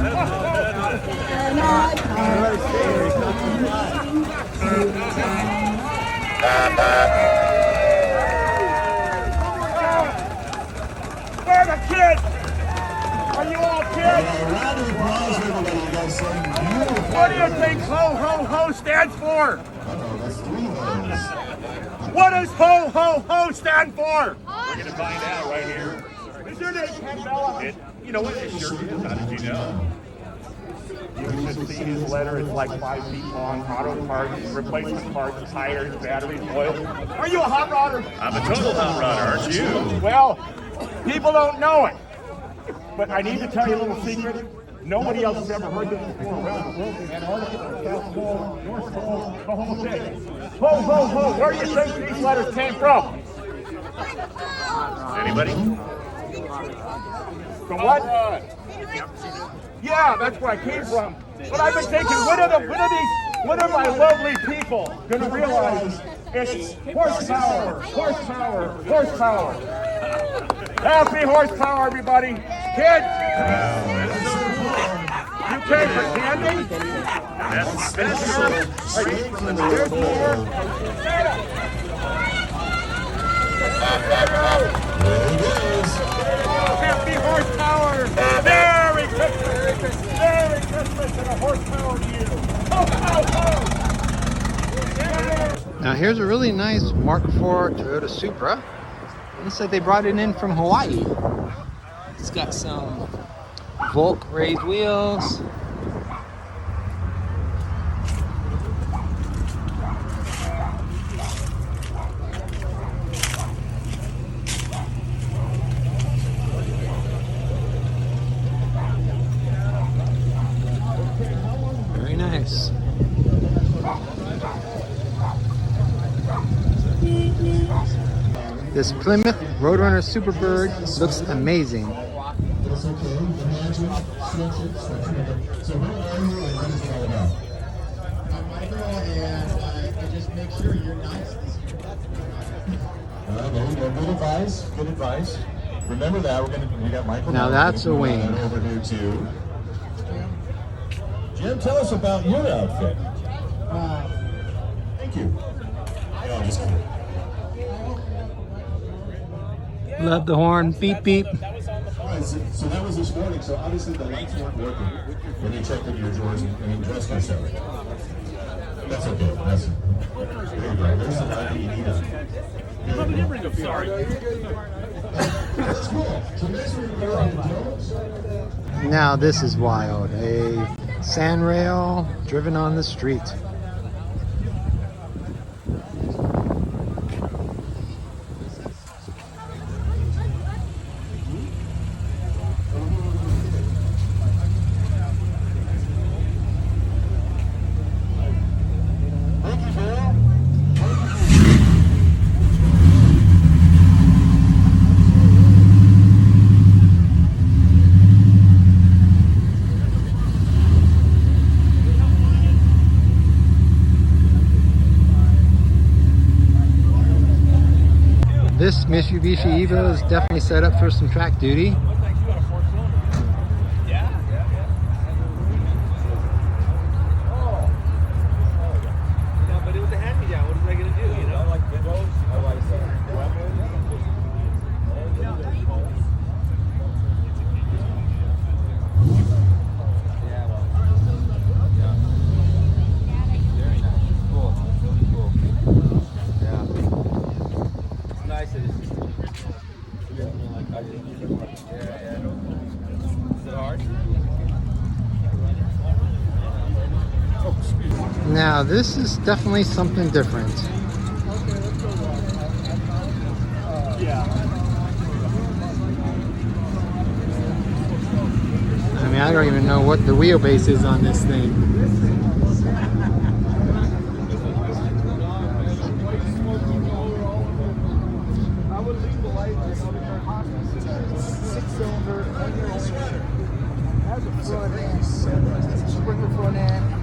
Where the kids? Are you all kids? What do you think ho ho ho stands for? What does ho ho ho stand for? We're going to find out right here. Is your name Candela? You know what? It sure is. How did you know? You should see his letter. It's like 5 feet long. Auto parts, replacement parts, tires, batteries, oil. Are you a hot rodder? I'm a total hot rodder, aren't you? Well, people don't know it. But I need to tell you a little secret. Nobody else has ever heard this before around the world. Antarctica, South Pole, North Pole, the whole thing. Ho, ho, ho. Where do you think these letters came from? Anybody? From what? Yeah, that's where I came from. But I've been thinking, when are my lovely people going to realize it's horsepower, horsepower, horsepower? Happy horsepower, everybody. Kids, you came for candy? That's special. There's more. Happy horsepower. Merry Christmas. Merry Christmas and a horsepower to you. Ho, ho, ho. Now here's a really nice Mark IV Toyota Supra. It said they brought it in from Hawaii. It's got some Volk raised wheels. Very nice. This Plymouth Roadrunner Superbird looks amazing. That's okay. Imagine CnC structure. So where are you and what is it all about? I'm Michael, and I just make sure you're nice. There you go. Good advice. Good advice. Remember that we got Michael. Now that's a wing. Over here too. Jim, tell us about your outfit. Thank you. No, I'm just kidding. Love the horn. Beep beep. Right, so that was this morning. So obviously the lights weren't working when you checked into your drawers and dressed yourself. That's okay. That's there you go. There's the light that you need. Probably did bring up. Sorry. This is cool. So next we're going to go. Now this is wild. A sand rail driven on the street. This Mitsubishi Evo is definitely set up for some track duty. Now this is definitely something different. I mean, I don't even know what the wheelbase is on this thing. Six-cylinder, 1-year-old. Has a front end, Springer front end.